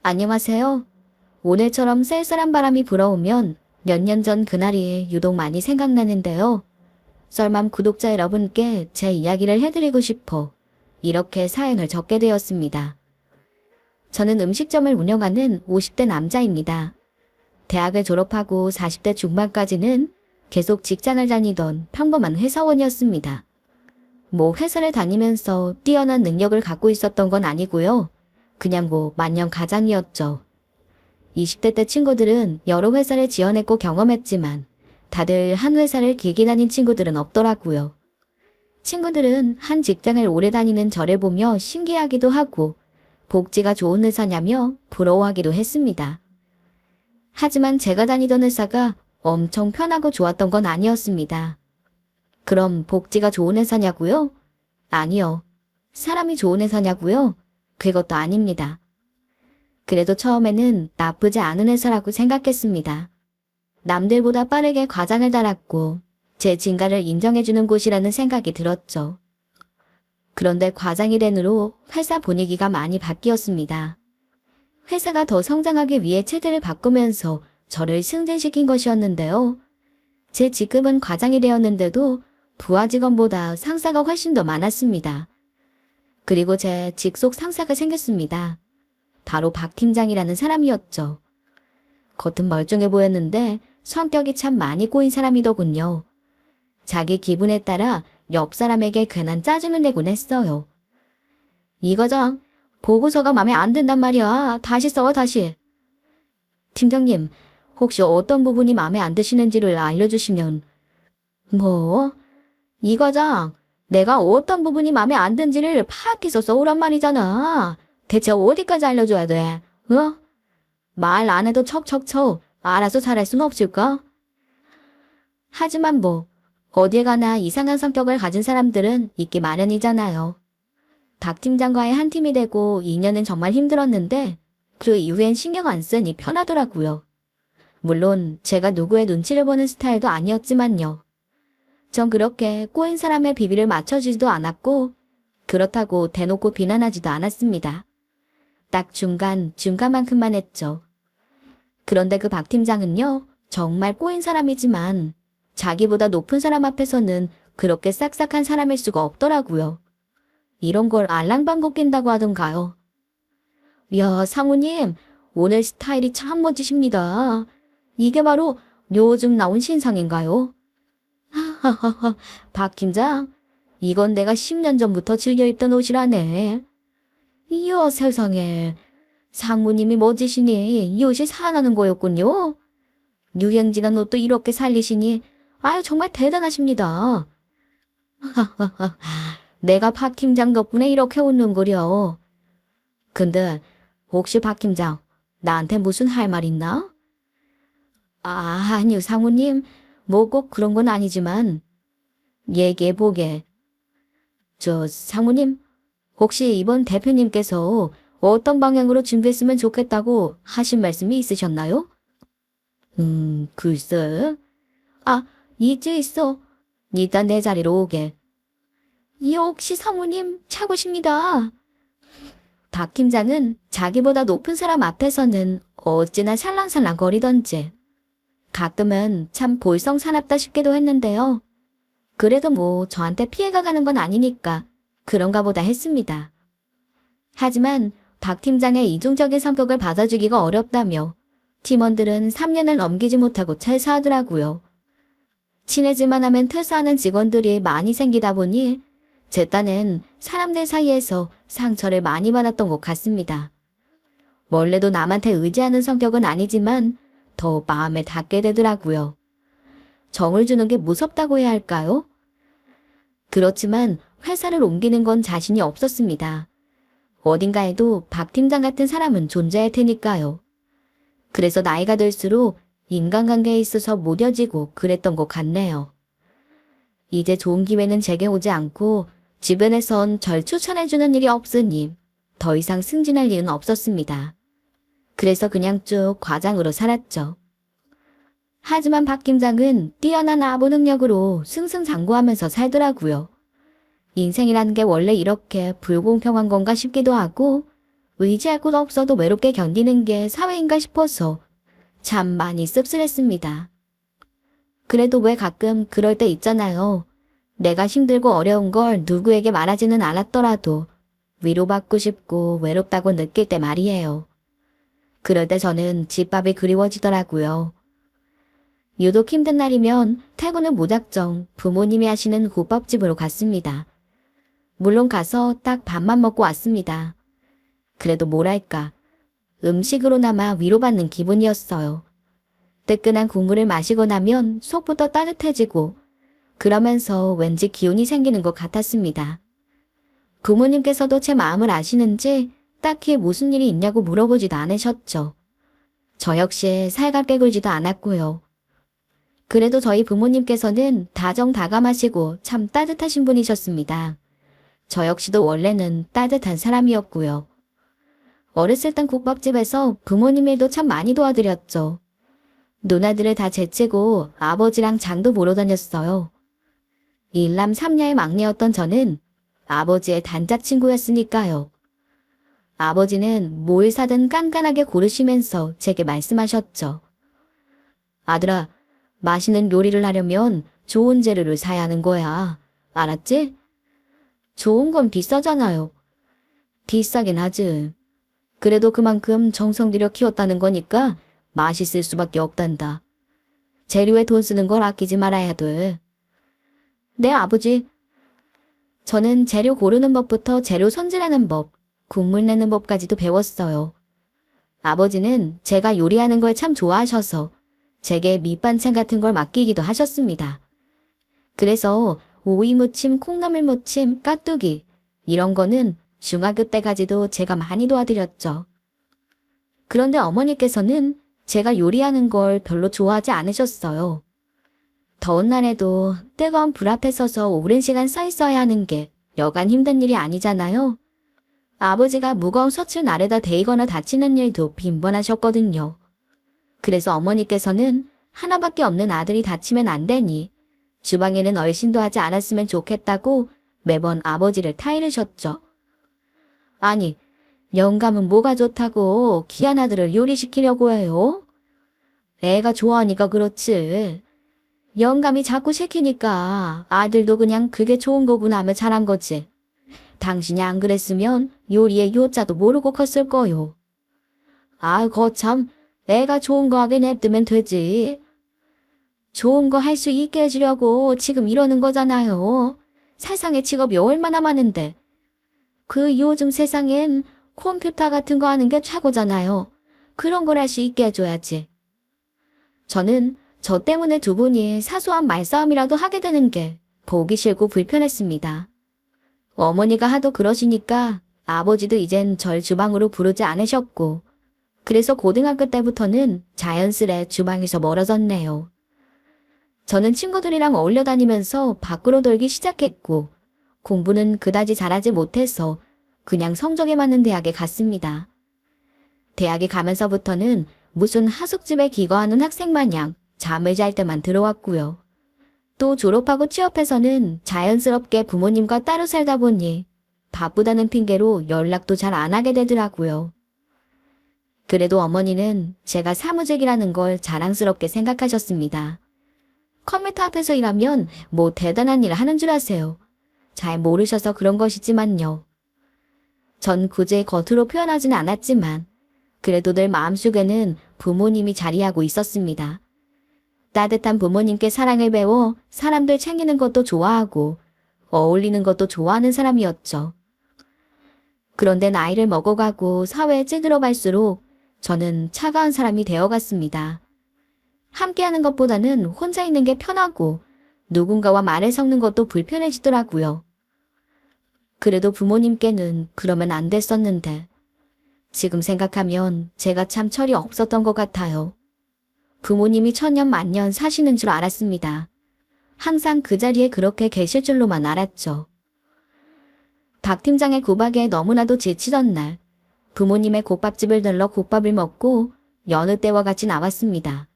안녕하세요. 오늘처럼 쌀쌀한 바람이 불어오면 몇 년 전 그날이 유독 많이 생각나는데요. 썰맘 구독자 여러분께 제 이야기를 해드리고 싶어 이렇게 사연을 적게 되었습니다. 저는 음식점을 운영하는 50대 남자입니다. 대학을 졸업하고 40대 중반까지는 계속 직장을 다니던 평범한 회사원이었습니다. 회사를 다니면서 뛰어난 능력을 갖고 있었던 건 아니고요. 그냥 만년가장이었죠. 20대 때 친구들은 여러 회사를 지원했고 경험했지만 다들 한 회사를 길게 다닌 친구들은 없더라고요. 친구들은 한 직장을 오래 다니는 저를 보며 신기하기도 하고 복지가 좋은 회사냐며 부러워하기도 했습니다. 하지만 제가 다니던 회사가 엄청 편하고 좋았던 건 아니었습니다. 그럼 복지가 좋은 회사냐고요? 아니요. 사람이 좋은 회사냐고요? 그것도 아닙니다. 그래도 처음에는 나쁘지 않은 회사라고 생각했습니다. 남들보다 빠르게 과장을 달았고 제 진가를 인정해주는 곳이라는 생각이 들었죠. 그런데 과장이 된 후로 회사 분위기가 많이 바뀌었습니다. 회사가 더 성장하기 위해 체제를 바꾸면서 저를 승진시킨 것이었는데요. 제 직급은 과장이 되었는데도 부하 직원보다 상사가 훨씬 더 많았습니다. 그리고 제 직속 상사가 생겼습니다. 바로 박 팀장이라는 사람이었죠. 겉은 멀쩡해 보였는데 성격이 참 많이 꼬인 사람이더군요. 자기 기분에 따라 옆 사람에게 괜한 짜증을 내곤 했어요. 이 과장, 보고서가 마음에 안 든단 말이야. 다시 써, 다시. 팀장님, 혹시 어떤 부분이 마음에 안 드시는지를 알려주시면. 이 과장, 내가 어떤 부분이 마음에 안 든지를 파악해서 써오란 말이잖아. 대체 어디까지 알려줘야 돼? 말 안 해도 척척척 알아서 잘할 순 없을까? 하지만 어딜 가나 이상한 성격을 가진 사람들은 있기 마련이잖아요. 박 팀장과의 한 팀이 되고 2년은 정말 힘들었는데 그 이후엔 신경 안 쓰니 편하더라고요. 물론 제가 누구의 눈치를 보는 스타일도 아니었지만요. 전 그렇게 꼬인 사람의 비비를 맞춰주지도 않았고 그렇다고 대놓고 비난하지도 않았습니다. 딱 중간만큼만 했죠. 그런데 그 박 팀장은요, 정말 꼬인 사람이지만 자기보다 높은 사람 앞에서는 그렇게 싹싹한 사람일 수가 없더라고요. 이런 걸 알랑방귀 낀다고 하던가요. 이야, 상우님, 오늘 스타일이 참 멋지십니다. 이게 바로 요즘 나온 신상인가요? 하하하하, 박 팀장, 이건 내가 10년 전부터 즐겨 입던 옷이라네. 이야, 세상에. 상무님이 멋지시니 이 옷이 살아나는 거였군요. 유행지난 옷도 이렇게 살리시니 아유 정말 대단하십니다. 하하하, 내가 박 팀장 덕분에 이렇게 웃는거려. 근데 혹시 박 팀장 나한테 무슨 할 말 있나? 아니요 상무님, 꼭 그런 건 아니지만 얘기해보게. 상무님, 혹시 이번 대표님께서 어떤 방향으로 준비했으면 좋겠다고 하신 말씀이 있으셨나요? 글쎄. 있어. 일단 내 자리로 오게. 역시 상무님 차고십니다. 박 팀장은 자기보다 높은 사람 앞에서는 어찌나 살랑살랑 거리던지 가끔은 참 볼썽사납다 싶기도 했는데요. 그래도 저한테 피해가 가는 건 아니니까 그런가 보다 했습니다. 하지만 박 팀장의 이중적인 성격을 받아주기가 어렵다며 팀원들은 3년을 넘기지 못하고 퇴사하더라고요. 친해질만 하면 퇴사하는 직원들이 많이 생기다 보니 제 딴엔 사람들 사이에서 상처를 많이 받았던 것 같습니다. 원래도 남한테 의지하는 성격은 아니지만 더 마음에 닿게 되더라고요. 정을 주는 게 무섭다고 해야 할까요? 그렇지만 회사를 옮기는 건 자신이 없었습니다. 어딘가에도 박 팀장 같은 사람은 존재할 테니까요. 그래서 나이가 들수록 인간관계에 있어서 무뎌지고 그랬던 것 같네요. 이제 좋은 기회는 제게 오지 않고 주변에선 절 추천해주는 일이 없으니 더 이상 승진할 일은 없었습니다. 그래서 그냥 쭉 과장으로 살았죠. 하지만 박 팀장은 뛰어난 아부 능력으로 승승장구하면서 살더라고요. 인생이라는 게 원래 이렇게 불공평한 건가 싶기도 하고 의지할 곳 없어도 외롭게 견디는 게 사회인가 싶어서 참 많이 씁쓸했습니다. 그래도 왜 가끔 그럴 때 있잖아요. 내가 힘들고 어려운 걸 누구에게 말하지는 않았더라도 위로받고 싶고 외롭다고 느낄 때 말이에요. 그럴 때 저는 집밥이 그리워지더라고요. 유독 힘든 날이면 퇴근은 무작정 부모님이 하시는 국밥집으로 갔습니다. 물론 가서 딱 밥만 먹고 왔습니다. 그래도 뭐랄까, 음식으로나마 위로받는 기분이었어요. 뜨끈한 국물을 마시고 나면 속부터 따뜻해지고 그러면서 왠지 기운이 생기는 것 같았습니다. 부모님께서도 제 마음을 아시는지 딱히 무슨 일이 있냐고 물어보지도 않으셨죠. 저 역시 살갑게 굴지도 않았고요. 그래도 저희 부모님께서는 다정다감하시고 참 따뜻하신 분이셨습니다. 저 역시도 원래는 따뜻한 사람이었고요. 어렸을 땐 국밥집에서 부모님 일도 참 많이 도와드렸죠. 누나들을 다 제치고 아버지랑 장도 보러 다녔어요. 일남 삼녀의 막내였던 저는 아버지의 단짝 친구였으니까요. 아버지는 뭘 사든 깐깐하게 고르시면서 제게 말씀하셨죠. 아들아, 맛있는 요리를 하려면 좋은 재료를 사야 하는 거야. 알았지? 좋은 건 비싸잖아요. 비싸긴 하지. 그래도 그만큼 정성 들여 키웠다는 거니까 맛있을 수밖에 없단다. 재료에 돈 쓰는 걸 아끼지 말아야 돼. 네, 아버지. 저는 재료 고르는 법부터 재료 손질하는 법, 국물 내는 법까지도 배웠어요. 아버지는 제가 요리하는 걸 참 좋아하셔서 제게 밑반찬 같은 걸 맡기기도 하셨습니다. 그래서 오이 무침, 콩나물 무침, 깍두기 이런 거는 중학교 때까지도 제가 많이 도와드렸죠. 그런데 어머니께서는 제가 요리하는 걸 별로 좋아하지 않으셨어요. 더운 날에도 뜨거운 불 앞에 서서 오랜 시간 서 있어야 하는 게 여간 힘든 일이 아니잖아요. 아버지가 무거운 셔츠 날에다 데이거나 다치는 일도 빈번하셨거든요. 그래서 어머니께서는 하나밖에 없는 아들이 다치면 안 되니 주방에는 얼씬도 하지 않았으면 좋겠다고 매번 아버지를 타이르셨죠. 아니, 영감은 뭐가 좋다고 귀한 아들을 요리시키려고 해요? 애가 좋아하니까 그렇지. 영감이 자꾸 시키니까 아들도 그냥 그게 좋은 거구나 하며 잘한 거지. 당신이 안 그랬으면 요리의 요자도 모르고 컸을 거요. 아, 거참, 애가 좋은 거 하게 냅두면 되지. 좋은 거 할 수 있게 해주려고 지금 이러는 거잖아요. 세상에 직업이 얼마나 많은데. 그 요즘 세상엔 컴퓨터 같은 거 하는 게 최고잖아요. 그런 걸 할 수 있게 해줘야지. 저는 저 때문에 두 분이 사소한 말싸움이라도 하게 되는 게 보기 싫고 불편했습니다. 어머니가 하도 그러시니까 아버지도 이젠 절 주방으로 부르지 않으셨고 그래서 고등학교 때부터는 자연스레 주방에서 멀어졌네요. 저는 친구들이랑 어울려 다니면서 밖으로 돌기 시작했고 공부는 그다지 잘하지 못해서 그냥 성적에 맞는 대학에 갔습니다. 대학에 가면서부터는 무슨 하숙집에 기거하는 학생 마냥 잠을 잘 때만 들어왔고요. 또 졸업하고 취업해서는 자연스럽게 부모님과 따로 살다 보니 바쁘다는 핑계로 연락도 잘 안 하게 되더라고요. 그래도 어머니는 제가 사무직이라는 걸 자랑스럽게 생각하셨습니다. 컴퓨터 앞에서 일하면 뭐 대단한 일 하는 줄 아세요. 잘 모르셔서 그런 것이지만요. 전 굳이 겉으로 표현하지는 않았지만 그래도 늘 마음속에는 부모님이 자리하고 있었습니다. 따뜻한 부모님께 사랑을 배워 사람들 챙기는 것도 좋아하고 어울리는 것도 좋아하는 사람이었죠. 그런데 나이를 먹어가고 사회에 찌들어갈수록 저는 차가운 사람이 되어갔습니다. 함께하는 것보다는 혼자 있는 게 편하고 누군가와 말을 섞는 것도 불편해지더라고요. 그래도 부모님께는 그러면 안 됐었는데 지금 생각하면 제가 참 철이 없었던 것 같아요. 부모님이 천년 만년 사시는 줄 알았습니다. 항상 그 자리에 그렇게 계실 줄로만 알았죠. 박 팀장의 구박에 너무나도 지치던 날 부모님의 국밥집을 들러 국밥을 먹고 여느 때와 같이 나왔습니다.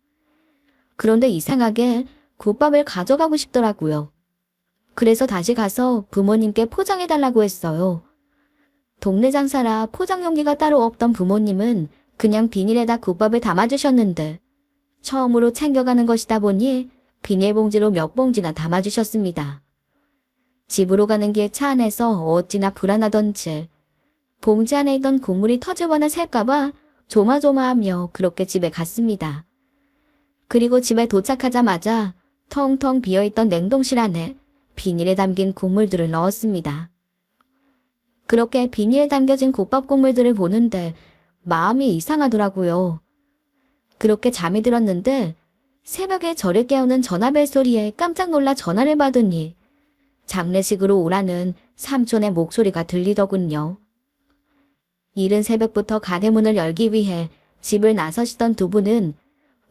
그런데 이상하게 국밥을 가져가고 싶더라고요. 그래서 다시 가서 부모님께 포장해달라고 했어요. 동네 장사라 포장 용기가 따로 없던 부모님은 그냥 비닐에다 국밥을 담아주셨는데 처음으로 챙겨가는 것이다 보니 비닐봉지로 몇 봉지나 담아주셨습니다. 집으로 가는 길 차 안에서 어찌나 불안하던지 봉지 안에 있던 국물이 터지거나 셀까봐 조마조마하며 그렇게 집에 갔습니다. 그리고 집에 도착하자마자 텅텅 비어있던 냉동실 안에 비닐에 담긴 국물들을 넣었습니다. 그렇게 비닐에 담겨진 국밥 국물들을 보는데 마음이 이상하더라고요. 그렇게 잠이 들었는데 새벽에 저를 깨우는 전화벨 소리에 깜짝 놀라 전화를 받으니 장례식으로 오라는 삼촌의 목소리가 들리더군요. 이른 새벽부터 가게 문을 열기 위해 집을 나서시던 두 분은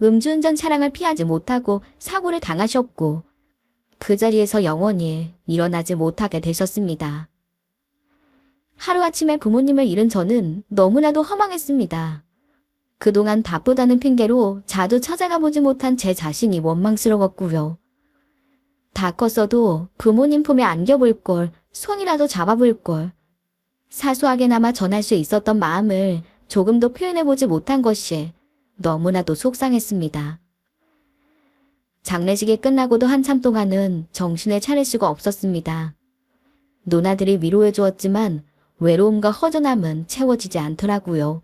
음주운전 차량을 피하지 못하고 사고를 당하셨고 그 자리에서 영원히 일어나지 못하게 되셨습니다. 하루아침에 부모님을 잃은 저는 너무나도 허망했습니다. 그동안 바쁘다는 핑계로 자주 찾아가 보지 못한 제 자신이 원망스러웠고요. 다 컸어도 부모님 품에 안겨볼 걸, 손이라도 잡아볼 걸. 사소하게나마 전할 수 있었던 마음을 조금도 표현해보지 못한 것이 너무나도 속상했습니다. 장례식이 끝나고도 한참 동안은 정신을 차릴 수가 없었습니다. 누나들이 위로해 주었지만 외로움과 허전함은 채워지지 않더라고요.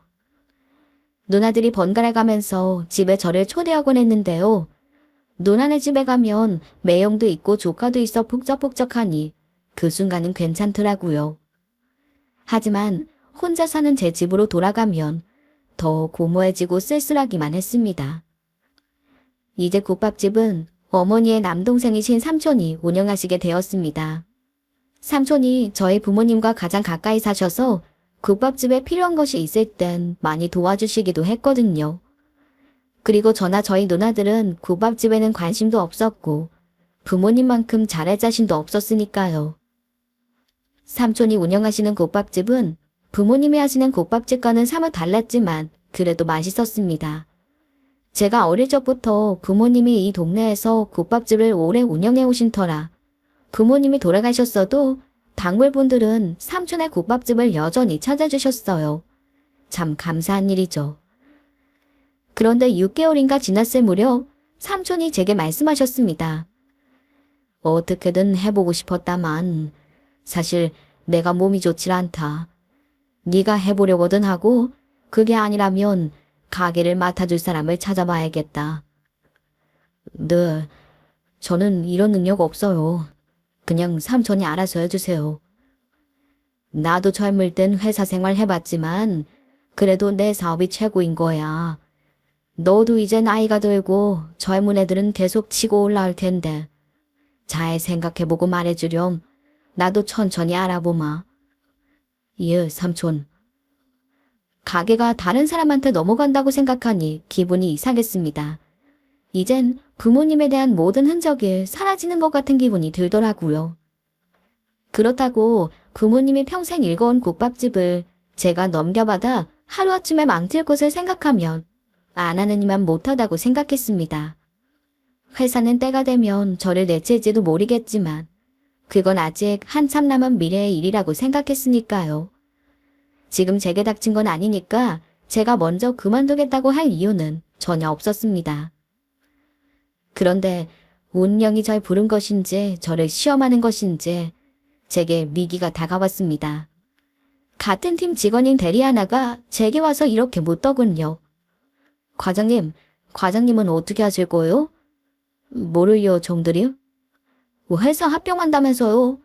누나들이 번갈아 가면서 집에 저를 초대하곤 했는데요. 누나네 집에 가면 매형도 있고 조카도 있어 북적북적하니 그 순간은 괜찮더라고요. 하지만 혼자 사는 제 집으로 돌아가면 더 고모해지고 쓸쓸하기만 했습니다. 이제 국밥집은 어머니의 남동생이신 삼촌이 운영하시게 되었습니다. 삼촌이 저희 부모님과 가장 가까이 사셔서 국밥집에 필요한 것이 있을 땐 많이 도와주시기도 했거든요. 그리고 저나 저희 누나들은 국밥집에는 관심도 없었고 부모님만큼 잘할 자신도 없었으니까요. 삼촌이 운영하시는 국밥집은 부모님이 하시는 국밥집과는 사뭇 달랐지만 그래도 맛있었습니다. 제가 어릴 적부터 부모님이 이 동네에서 국밥집을 오래 운영해 오신 터라 부모님이 돌아가셨어도 단골분들은 삼촌의 국밥집을 여전히 찾아주셨어요. 참 감사한 일이죠. 그런데 6개월인가 지났을 무렵 삼촌이 제게 말씀하셨습니다. 어떻게든 해보고 싶었다만 사실 내가 몸이 좋질 않다. 네가 해보려거든 하고 그게 아니라면 가게를 맡아줄 사람을 찾아봐야겠다. 네, 저는 이런 능력 없어요. 그냥 삼촌이 알아서 해주세요. 나도 젊을 땐 회사 생활 해봤지만 그래도 내 사업이 최고인 거야. 너도 이제 나이가 들고 젊은 애들은 계속 치고 올라올 텐데 잘 생각해보고 말해주렴. 나도 천천히 알아보마. 예, 삼촌. 가게가 다른 사람한테 넘어간다고 생각하니 기분이 이상했습니다. 이젠 부모님에 대한 모든 흔적이 사라지는 것 같은 기분이 들더라고요. 그렇다고 부모님이 평생 일궈온 국밥집을 제가 넘겨받아 하루아침에 망칠 것을 생각하면 안 하는 이만 못하다고 생각했습니다. 회사는 때가 되면 저를 내칠지도 모르겠지만 그건 아직 한참 남은 미래의 일이라고 생각했으니까요. 지금 제게 닥친 건 아니니까 제가 먼저 그만두겠다고 할 이유는 전혀 없었습니다. 그런데 운명이 절 부른 것인지 저를 시험하는 것인지 제게 위기가 다가왔습니다. 같은 팀 직원인 대리 하나가 제게 와서 이렇게 묻더군요. 과장님은 어떻게 하실 거예요? 뭐를요, 정들이요? 회사 합병한다면서요.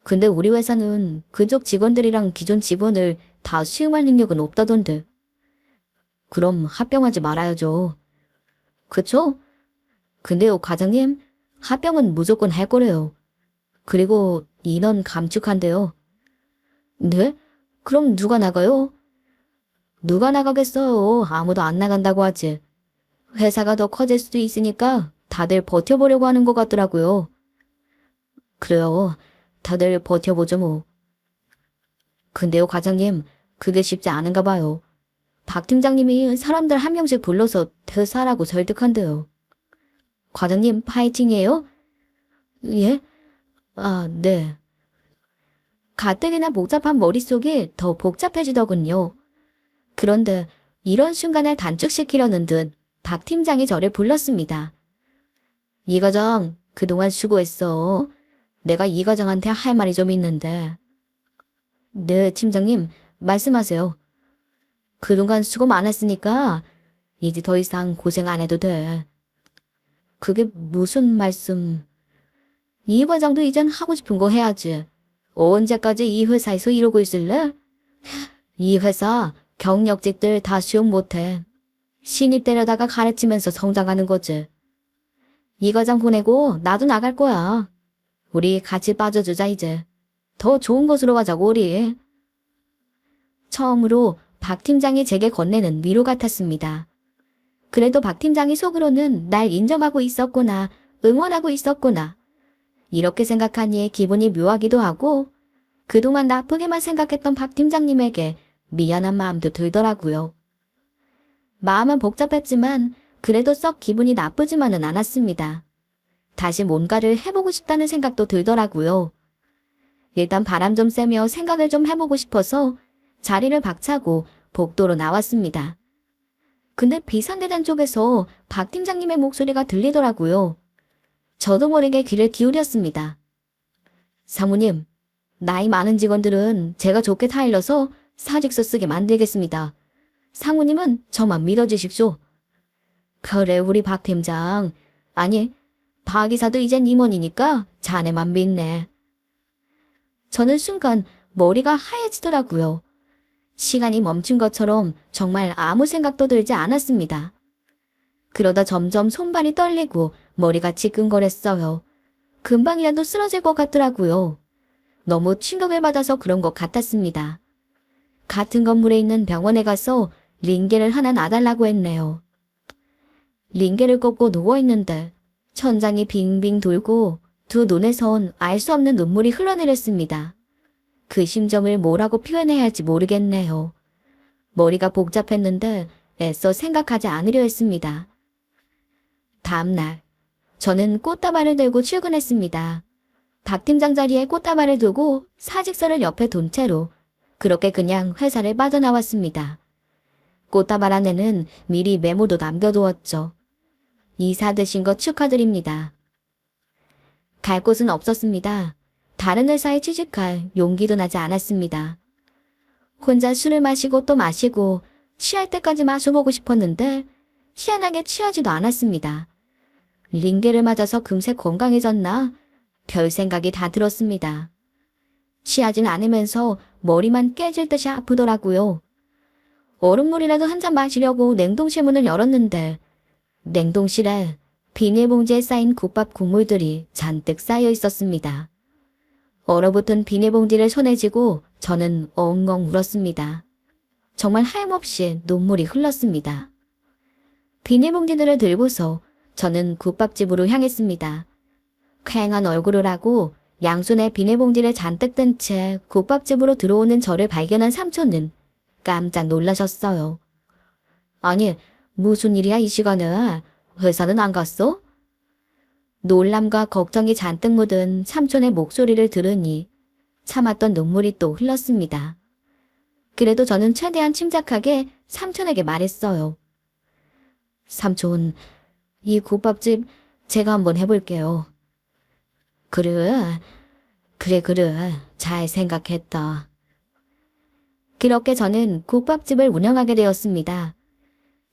근데 우리 회사는 그쪽 직원들이랑 기존 직원을 다 시음할 능력은 없다던데. 그럼 합병하지 말아야죠. 그쵸? 근데요, 과장님, 합병은 무조건 할 거래요. 그리고 인원 감축한대요. 네? 그럼 누가 나가요? 누가 나가겠어요. 아무도 안 나간다고 하지. 회사가 더 커질 수도 있으니까 다들 버텨보려고 하는 것 같더라고요. 그래요. 다들 버텨보죠 뭐. 근데요, 과장님, 그게 쉽지 않은가 봐요. 박 팀장님이 사람들 한 명씩 불러서 퇴사하라고 설득한대요. 과장님 파이팅이에요? 예? 아, 네. 가뜩이나 복잡한 머릿속이 더 복잡해지더군요. 그런데 이런 순간을 단축시키려는 듯 박 팀장이 저를 불렀습니다. 이 과장, 그동안 수고했어. 내가 이 과장한테 할 말이 좀 있는데. 네, 팀장님, 말씀하세요. 그동안 수고 많았으니까 이제 더 이상 고생 안 해도 돼. 그게 무슨 말씀? 이 과장도 이젠 하고 싶은 거 해야지. 언제까지 이 회사에서 이러고 있을래? 이 회사 경력직들 다 수용 못해. 신입 데려다가 가르치면서 성장하는 거지. 이 과장 보내고 나도 나갈 거야. 우리 같이 빠져주자 이제. 더 좋은 곳으로 가자고 우리. 처음으로 박 팀장이 제게 건네는 위로 같았습니다. 그래도 박 팀장이 속으로는 날 인정하고 있었구나, 응원하고 있었구나. 이렇게 생각하니 기분이 묘하기도 하고 그동안 나쁘게만 생각했던 박 팀장님에게 미안한 마음도 들더라고요. 마음은 복잡했지만 그래도 썩 기분이 나쁘지만은 않았습니다. 다시 뭔가를 해보고 싶다는 생각도 들더라고요. 일단 바람 좀 쐬며 생각을 좀 해보고 싶어서 자리를 박차고 복도로 나왔습니다. 근데 비상계단 쪽에서 박 팀장님의 목소리가 들리더라고요. 저도 모르게 귀를 기울였습니다. 사모님, 나이 많은 직원들은 제가 좋게 타일러서 사직서 쓰게 만들겠습니다. 상무님은 저만 믿어주십시오. 그래, 우리 박 팀장. 아니, 박 이사도 이젠 임원이니까 자네만 믿네. 저는 순간 머리가 하얘지더라고요. 시간이 멈춘 것처럼 정말 아무 생각도 들지 않았습니다. 그러다 점점 손발이 떨리고 머리가 지끈거렸어요. 금방이라도 쓰러질 것 같더라고요. 너무 충격을 받아서 그런 것 같았습니다. 같은 건물에 있는 병원에 가서 링게를 하나 놔달라고 했네요. 링게를 꽂고 누워있는데 천장이 빙빙 돌고 두 눈에선 알 수 없는 눈물이 흘러내렸습니다. 그 심정을 뭐라고 표현해야 할지 모르겠네요. 머리가 복잡했는데 애써 생각하지 않으려 했습니다. 다음날 저는 꽃다발을 들고 출근했습니다. 박 팀장 자리에 꽃다발을 두고 사직서를 옆에 둔 채로 그렇게 그냥 회사를 빠져나왔습니다. 꽃다발 안에는 미리 메모도 남겨두었죠. 이사 되신 거 축하드립니다. 갈 곳은 없었습니다. 다른 회사에 취직할 용기도 나지 않았습니다. 혼자 술을 마시고 또 마시고 취할 때까지 마셔보고 싶었는데 희한하게 취하지도 않았습니다. 링게를 맞아서 금세 건강해졌나? 별 생각이 다 들었습니다. 취하진 않으면서 머리만 깨질 듯이 아프더라고요. 얼음물이라도 한 잔 마시려고 냉동실 문을 열었는데 냉동실에 비닐봉지에 쌓인 국밥 국물들이 잔뜩 쌓여 있었습니다. 얼어붙은 비닐봉지를 손에 쥐고 저는 엉엉 울었습니다. 정말 하염없이 눈물이 흘렀습니다. 비닐봉지들을 들고서 저는 국밥집으로 향했습니다. 쾌행한 얼굴을 하고 양손에 비닐봉지를 잔뜩 든 채 국밥집으로 들어오는 저를 발견한 삼촌은 깜짝 놀라셨어요. 아니, 무슨 일이야 이 시간에? 회사는 안 갔어? 놀람과 걱정이 잔뜩 묻은 삼촌의 목소리를 들으니 참았던 눈물이 또 흘렀습니다. 그래도 저는 최대한 침착하게 삼촌에게 말했어요. 삼촌, 이 국밥집 제가 한번 해볼게요. 그래, 잘 생각했다. 그렇게 저는 국밥집을 운영하게 되었습니다.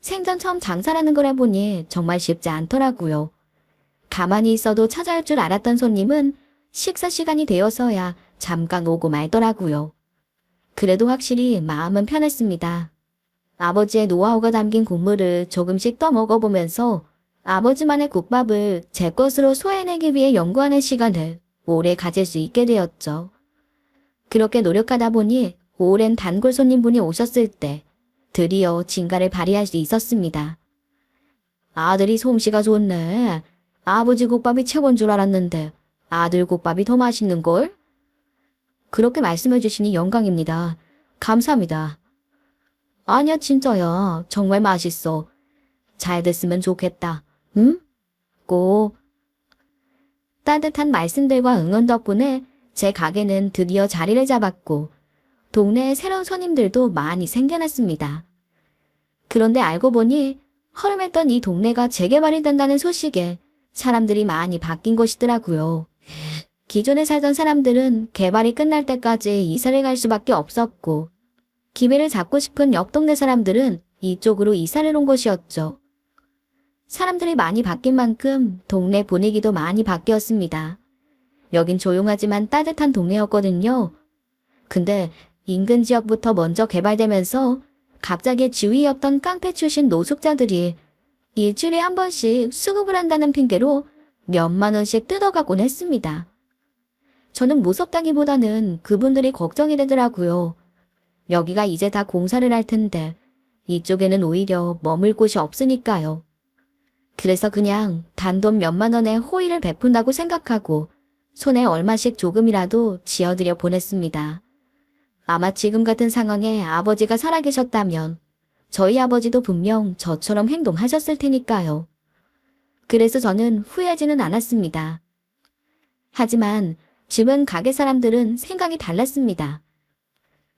생전 처음 장사라는 걸 해보니 정말 쉽지 않더라고요. 가만히 있어도 찾아올 줄 알았던 손님은 식사 시간이 되어서야 잠깐 오고 말더라고요. 그래도 확실히 마음은 편했습니다. 아버지의 노하우가 담긴 국물을 조금씩 떠먹어보면서 아버지만의 국밥을 제 것으로 소화해내기 위해 연구하는 시간을 오래 가질 수 있게 되었죠. 그렇게 노력하다 보니 오랜 단골 손님분이 오셨을 때 드디어 진가를 발휘할 수 있었습니다. 아들이 솜씨가 좋네. 아버지 국밥이 최고인 줄 알았는데 아들 국밥이 더 맛있는걸? 그렇게 말씀해 주시니 영광입니다. 감사합니다. 아니야 진짜야. 정말 맛있어. 잘 됐으면 좋겠다. 응? 꼭. 따뜻한 말씀들과 응원 덕분에 제 가게는 드디어 자리를 잡았고 동네에 새로운 손님들도 많이 생겨났습니다. 그런데 알고 보니 허름했던 이 동네가 재개발이 된다는 소식에 사람들이 많이 바뀐 것이더라고요. 기존에 살던 사람들은 개발이 끝날 때까지 이사를 갈 수밖에 없었고 기회를 잡고 싶은 옆 동네 사람들은 이쪽으로 이사를 온 것이었죠. 사람들이 많이 바뀐 만큼 동네 분위기도 많이 바뀌었습니다. 여긴 조용하지만 따뜻한 동네였거든요. 근데 인근 지역부터 먼저 개발되면서 갑자기 지휘였던 깡패 출신 노숙자들이 일주일에 한 번씩 수급을 한다는 핑계로 몇만 원씩 뜯어가곤 했습니다. 저는 무섭다기보다는 그분들이 걱정이 되더라고요. 여기가 이제 다 공사를 할 텐데 이쪽에는 오히려 머물 곳이 없으니까요. 그래서 그냥 단돈 몇만 원의 호의를 베푼다고 생각하고 손에 얼마씩 조금이라도 쥐어들여 보냈습니다. 아마 지금 같은 상황에 아버지가 살아계셨다면 저희 아버지도 분명 저처럼 행동하셨을 테니까요. 그래서 저는 후회하지는 않았습니다. 하지만 집은 가게 사람들은 생각이 달랐습니다.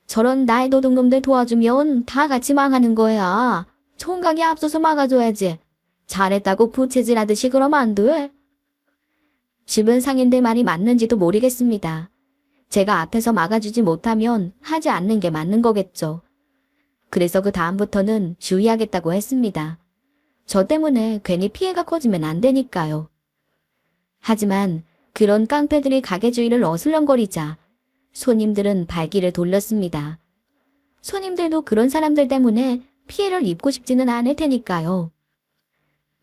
저런 나이 도둑놈들 도와주면 다 같이 망하는 거야. 총각이 앞서서 막아줘야지. 잘했다고 부채질하듯이 그러면 안 돼. 집은 상인들 말이 맞는지도 모르겠습니다. 제가 앞에서 막아주지 못하면 하지 않는 게 맞는 거겠죠. 그래서 그 다음부터는 주의하겠다고 했습니다. 저 때문에 괜히 피해가 커지면 안 되니까요. 하지만 그런 깡패들이 가게 주위를 어슬렁거리자 손님들은 발길을 돌렸습니다. 손님들도 그런 사람들 때문에 피해를 입고 싶지는 않을 테니까요.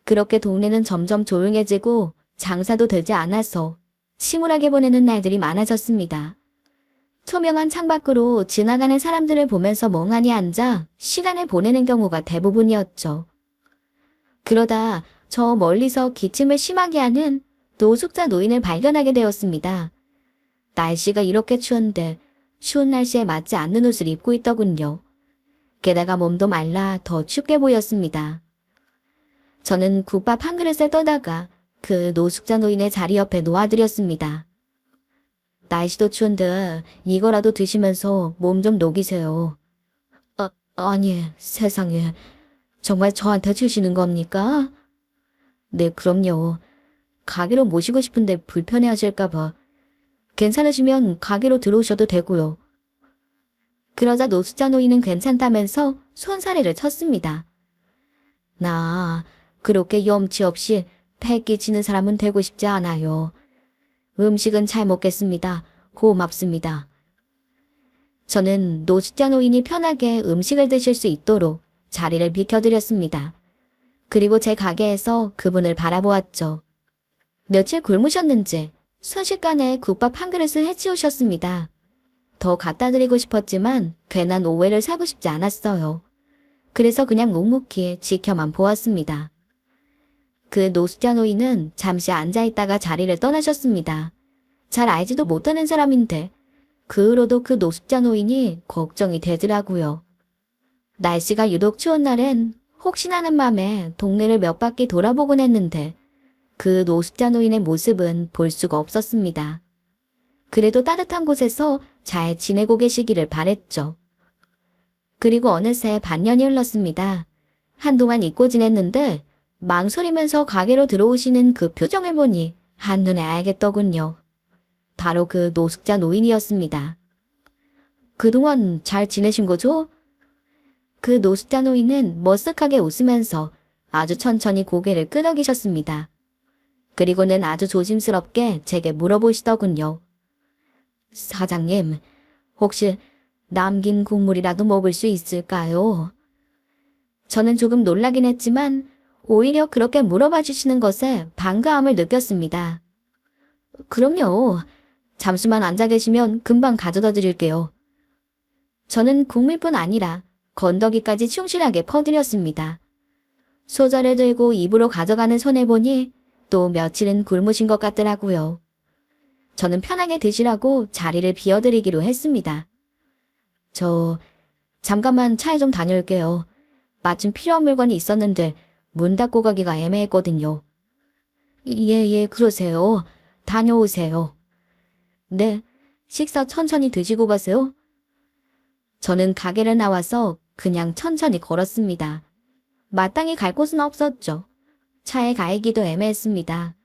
그렇게 동네는 점점 조용해지고 장사도 되지 않아서 침울하게 보내는 날들이 많아졌습니다. 투명한 창밖으로 지나가는 사람들을 보면서 멍하니 앉아 시간을 보내는 경우가 대부분이었죠. 그러다 저 멀리서 기침을 심하게 하는 노숙자 노인을 발견하게 되었습니다. 날씨가 이렇게 추운데 추운 날씨에 맞지 않는 옷을 입고 있더군요. 게다가 몸도 말라 더 춥게 보였습니다. 저는 국밥 한 그릇을 떠다가 그 노숙자 노인의 자리 옆에 놓아드렸습니다. 날씨도 추운데 이거라도 드시면서 몸 좀 녹이세요. 아니, 세상에. 정말 저한테 주시는 겁니까? 네, 그럼요. 가게로 모시고 싶은데 불편해하실까봐. 괜찮으시면 가게로 들어오셔도 되고요. 그러자 노숙자 노인은 괜찮다면서 손사래를 쳤습니다. 나 그렇게 염치 없이 패 끼치는 사람은 되고 싶지 않아요. 음식은 잘 먹겠습니다. 고맙습니다. 저는 노숙자 노인이 편하게 음식을 드실 수 있도록 자리를 비켜드렸습니다. 그리고 제 가게에서 그분을 바라보았죠. 며칠 굶으셨는지 순식간에 국밥 한 그릇을 해치우셨습니다. 더 갖다 드리고 싶었지만 괜한 오해를 사고 싶지 않았어요. 그래서 그냥 묵묵히 지켜만 보았습니다. 그 노숙자 노인은 잠시 앉아있다가 자리를 떠나셨습니다. 잘 알지도 못하는 사람인데 그 후로도 그 노숙자 노인이 걱정이 되더라고요. 날씨가 유독 추운 날엔 혹시나 하는 맘에 동네를 몇 바퀴 돌아보곤 했는데 그 노숙자 노인의 모습은 볼 수가 없었습니다. 그래도 따뜻한 곳에서 잘 지내고 계시기를 바랬죠. 그리고 어느새 반년이 흘렀습니다. 한동안 잊고 지냈는데 망설이면서 가게로 들어오시는 그 표정을 보니 한눈에 알겠더군요. 바로 그 노숙자 노인이었습니다. 그동안 잘 지내신 거죠? 그 노숙자 노인은 머쓱하게 웃으면서 아주 천천히 고개를 끄덕이셨습니다. 그리고는 아주 조심스럽게 제게 물어보시더군요. 사장님, 혹시 남긴 국물이라도 먹을 수 있을까요? 저는 조금 놀라긴 했지만 오히려 그렇게 물어봐 주시는 것에 반가움을 느꼈습니다. 그럼요. 잠시만 앉아 계시면 금방 가져다 드릴게요. 저는 국물뿐 아니라 건더기까지 충실하게 퍼드렸습니다. 소저를 들고 입으로 가져가는 손을 보니 또 며칠은 굶으신 것 같더라고요. 저는 편하게 드시라고 자리를 비워드리기로 했습니다. 저 잠깐만 차에 좀 다녀올게요. 마침 필요한 물건이 있었는데 문 닫고 가기가 애매했거든요. 예, 그러세요. 다녀오세요. 네, 식사 천천히 드시고 가세요. 저는 가게를 나와서 그냥 천천히 걸었습니다. 마땅히 갈 곳은 없었죠. 차에 가기도 애매했습니다.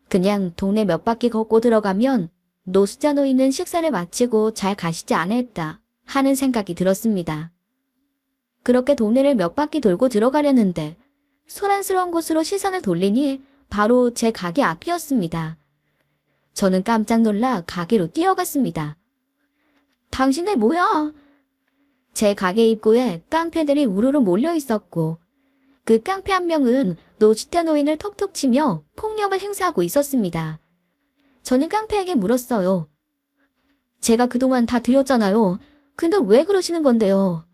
그냥 동네 몇 바퀴 걷고 들어가면 노숙자 노인은 식사를 마치고 잘 가시지 않을까 하는 생각이 들었습니다. 그렇게 동네를 몇 바퀴 돌고 들어가려는데 소란스러운 곳으로 시선을 돌리니 바로 제 가게 앞이었습니다. 저는 깜짝 놀라 가게로 뛰어갔습니다. 당신들 뭐야? 제 가게 입구에 깡패들이 우르르 몰려 있었고 그 깡패 한 명은 노숙자 노인을 톡톡 치며 폭력을 행사하고 있었습니다. 저는 깡패에게 물었어요. 제가 그동안 다 드렸잖아요. 근데 왜 그러시는 건데요?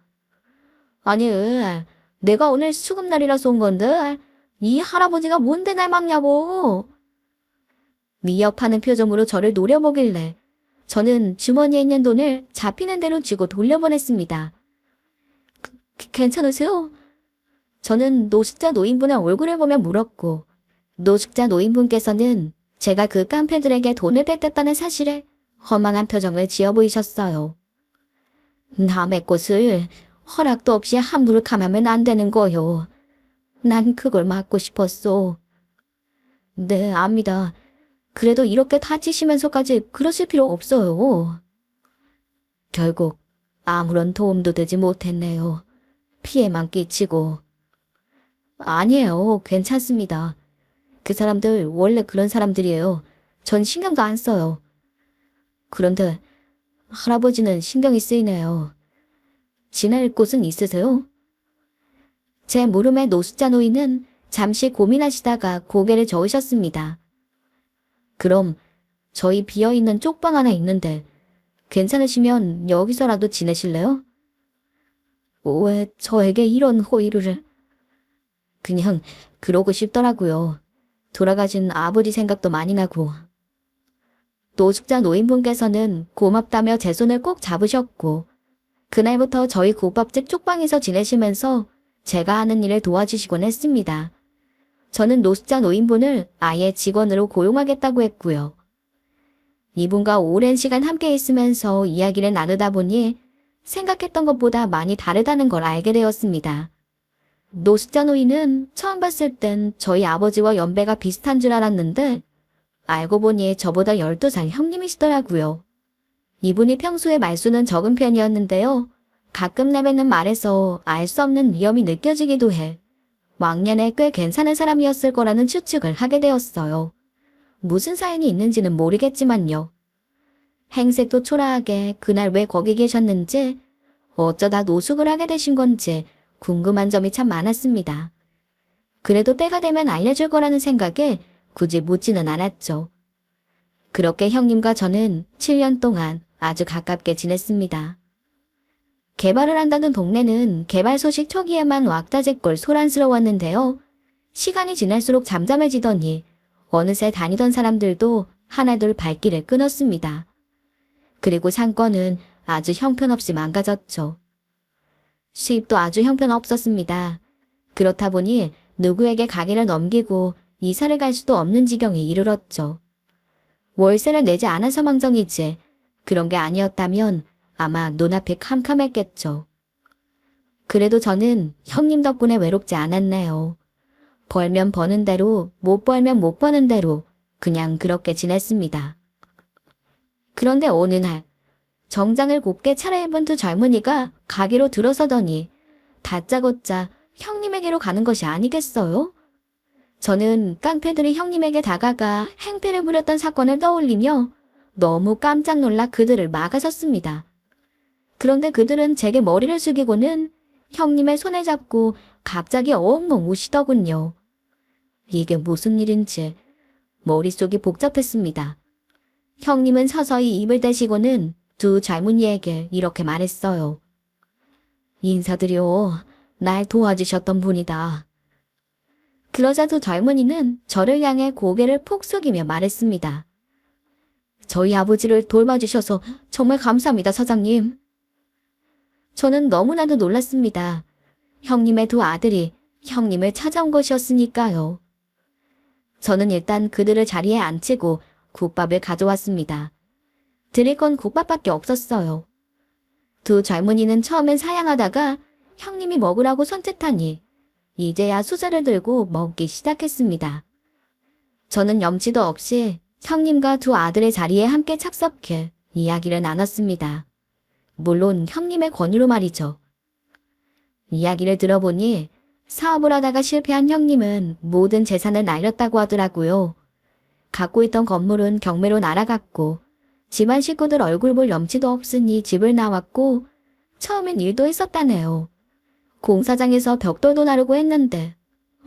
아니, 내가 오늘 수급날이라서 온 건데 이 할아버지가 뭔데 날 막냐고. 위협하는 표정으로 저를 노려보길래 저는 주머니에 있는 돈을 잡히는 대로 쥐고 돌려보냈습니다. 괜찮으세요? 저는 노숙자 노인분의 얼굴을 보며 물었고 노숙자 노인분께서는 제가 그 깡패들에게 돈을 뺏겼다는 사실에 허망한 표정을 지어 보이셨어요. 남의 꽃을 허락도 없이 함부로 감하면 안 되는 거요. 난 그걸 막고 싶었어. 네, 압니다. 그래도 이렇게 다치시면서까지 그러실 필요 없어요. 결국 아무런 도움도 되지 못했네요. 피해만 끼치고. 아니에요. 괜찮습니다. 그 사람들 원래 그런 사람들이에요. 전 신경도 안 써요. 그런데 할아버지는 신경이 쓰이네요. 지낼 곳은 있으세요? 제 물음에 노숙자 노인은 잠시 고민하시다가 고개를 저으셨습니다. 그럼 저희 비어있는 쪽방 하나 있는데 괜찮으시면 여기서라도 지내실래요? 왜 저에게 이런 호의를... 그냥 그러고 싶더라고요. 돌아가신 아버지 생각도 많이 나고. 노숙자 노인분께서는 고맙다며 제 손을 꼭 잡으셨고 그날부터 저희 국밥집 쪽방에서 지내시면서 제가 하는 일을 도와주시곤 했습니다. 저는 노숙자 노인분을 아예 직원으로 고용하겠다고 했고요. 이분과 오랜 시간 함께 있으면서 이야기를 나누다 보니 생각했던 것보다 많이 다르다는 걸 알게 되었습니다. 노숙자 노인은 처음 봤을 땐 저희 아버지와 연배가 비슷한 줄 알았는데 알고 보니 저보다 12살 형님이시더라고요. 이분이 평소에 말수는 적은 편이었는데요. 가끔 내뱉는 말에서 알 수 없는 위험이 느껴지기도 해 왕년에 꽤 괜찮은 사람이었을 거라는 추측을 하게 되었어요. 무슨 사연이 있는지는 모르겠지만요. 행색도 초라하게 그날 왜 거기 계셨는지 어쩌다 노숙을 하게 되신 건지 궁금한 점이 참 많았습니다. 그래도 때가 되면 알려줄 거라는 생각에 굳이 묻지는 않았죠. 그렇게 형님과 저는 7년 동안 아주 가깝게 지냈습니다. 개발을 한다는 동네는 개발 소식 초기에만 왁자지껄 소란스러웠는데요. 시간이 지날수록 잠잠해지더니 어느새 다니던 사람들도 하나둘 발길을 끊었습니다. 그리고 상권은 아주 형편없이 망가졌죠. 수입도 아주 형편없었습니다. 그렇다 보니 누구에게 가게를 넘기고 이사를 갈 수도 없는 지경에 이르렀죠. 월세를 내지 않아서 망정이지 그런 게 아니었다면 아마 눈앞이 캄캄했겠죠. 그래도 저는 형님 덕분에 외롭지 않았네요. 벌면 버는 대로 못 벌면 못 버는 대로 그냥 그렇게 지냈습니다. 그런데 어느 날 정장을 곱게 차려입은 두 젊은이가 가게로 들어서더니 다짜고짜 형님에게로 가는 것이 아니겠어요? 저는 깡패들이 형님에게 다가가 행패를 부렸던 사건을 떠올리며 너무 깜짝 놀라 그들을 막아섰습니다. 그런데 그들은 제게 머리를 숙이고는 형님의 손을 잡고 갑자기 엉엉 우시더군요. 이게 무슨 일인지 머릿속이 복잡했습니다. 형님은 서서히 입을 대시고는 두 젊은이에게 이렇게 말했어요. 인사드려. 날 도와주셨던 분이다. 그러자 두 젊은이는 저를 향해 고개를 푹 숙이며 말했습니다. 저희 아버지를 돌봐주셔서 정말 감사합니다, 사장님. 저는 너무나도 놀랐습니다. 형님의 두 아들이 형님을 찾아온 것이었으니까요. 저는 일단 그들을 자리에 앉히고 국밥을 가져왔습니다. 드릴 건 국밥밖에 없었어요. 두 젊은이는 처음엔 사양하다가 형님이 먹으라고 손짓하니 이제야 수저를 들고 먹기 시작했습니다. 저는 염치도 없이 형님과 두 아들의 자리에 함께 착석해 이야기를 나눴습니다. 물론 형님의 권유로 말이죠. 이야기를 들어보니 사업을 하다가 실패한 형님은 모든 재산을 날렸다고 하더라고요. 갖고 있던 건물은 경매로 날아갔고 집안 식구들 얼굴 볼 염치도 없으니 집을 나왔고 처음엔 일도 했었다네요. 공사장에서 벽돌도 나르고 했는데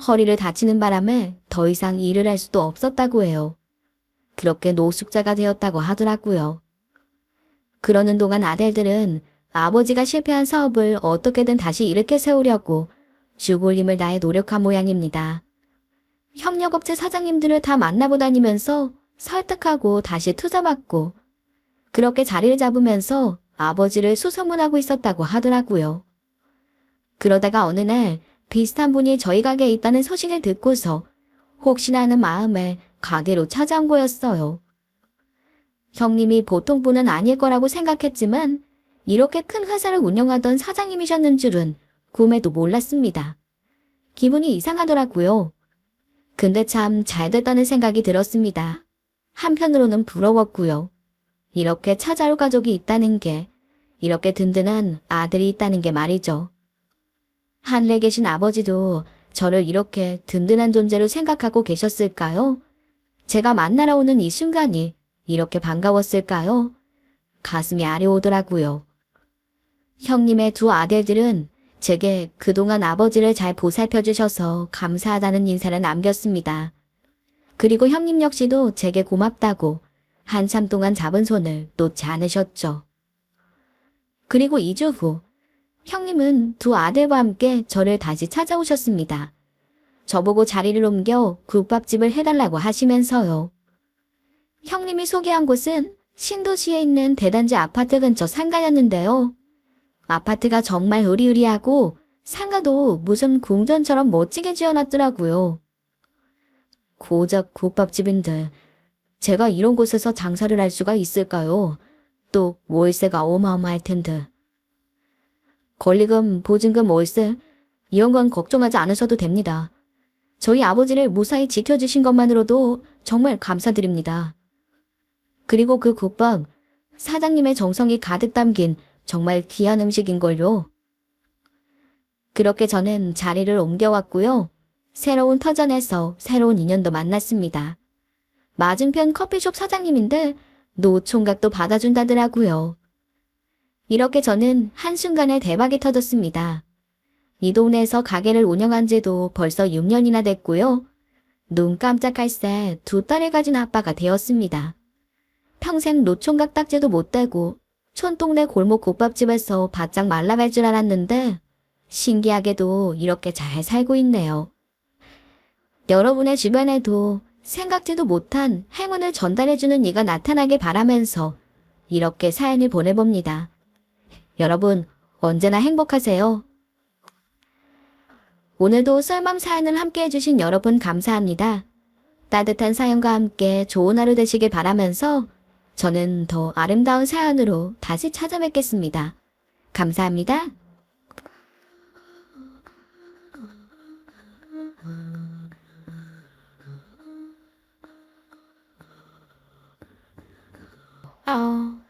허리를 다치는 바람에 더 이상 일을 할 수도 없었다고 해요. 그렇게 노숙자가 되었다고 하더라고요. 그러는 동안 아들들은 아버지가 실패한 사업을 어떻게든 다시 일으켜 세우려고 죽을 힘을 다해 노력한 모양입니다. 협력업체 사장님들을 다 만나고 다니면서 설득하고 다시 투자받고 그렇게 자리를 잡으면서 아버지를 수소문하고 있었다고 하더라고요. 그러다가 어느 날 비슷한 분이 저희 가게에 있다는 소식을 듣고서 혹시나 하는 마음에 가게로 찾아온 거였어요. 형님이 보통 분은 아닐 거라고 생각했지만 이렇게 큰 회사를 운영하던 사장님이셨는 줄은 꿈에도 몰랐습니다. 기분이 이상하더라고요. 근데 참 잘됐다는 생각이 들었습니다. 한편으로는 부러웠고요. 이렇게 찾아올 가족이 있다는 게, 이렇게 든든한 아들이 있다는 게 말이죠. 하늘에 계신 아버지도 저를 이렇게 든든한 존재로 생각하고 계셨을까요? 제가 만나러 오는 이 순간이 이렇게 반가웠을까요? 가슴이 아려오더라고요. 형님의 두 아들들은 제게 그동안 아버지를 잘 보살펴 주셔서 감사하다는 인사를 남겼습니다. 그리고 형님 역시도 제게 고맙다고 한참 동안 잡은 손을 놓지 않으셨죠. 그리고 2주 후 형님은 두 아들과 함께 저를 다시 찾아오셨습니다. 저보고 자리를 옮겨 국밥집을 해달라고 하시면서요. 형님이 소개한 곳은 신도시에 있는 대단지 아파트 근처 상가였는데요. 아파트가 정말 으리으리하고 상가도 무슨 궁전처럼 멋지게 지어놨더라고요. 고작 국밥집인데 제가 이런 곳에서 장사를 할 수가 있을까요? 또 월세가 어마어마할 텐데. 권리금, 보증금, 월세 이런 건 걱정하지 않으셔도 됩니다. 저희 아버지를 무사히 지켜주신 것만으로도 정말 감사드립니다. 그리고 그 국밥, 사장님의 정성이 가득 담긴 정말 귀한 음식인걸요. 그렇게 저는 자리를 옮겨왔고요. 새로운 터전에서 새로운 인연도 만났습니다. 맞은편 커피숍 사장님인데 노총각도 받아준다더라고요. 이렇게 저는 한순간에 대박이 터졌습니다. 이 동네에서 가게를 운영한 지도 벌써 6년이나 됐고요. 눈 깜짝할 새 두 딸을 가진 아빠가 되었습니다. 평생 노총각 딱지도 못 대고 촌동네 골목 국밥집에서 바짝 말라갈 줄 알았는데 신기하게도 이렇게 잘 살고 있네요. 여러분의 주변에도 생각지도 못한 행운을 전달해주는 이가 나타나길 바라면서 이렇게 사연을 보내봅니다. 여러분 언제나 행복하세요. 오늘도 썰맘 사연을 함께 해주신 여러분 감사합니다. 따뜻한 사연과 함께 좋은 하루 되시길 바라면서 저는 더 아름다운 사연으로 다시 찾아뵙겠습니다. 감사합니다. 아.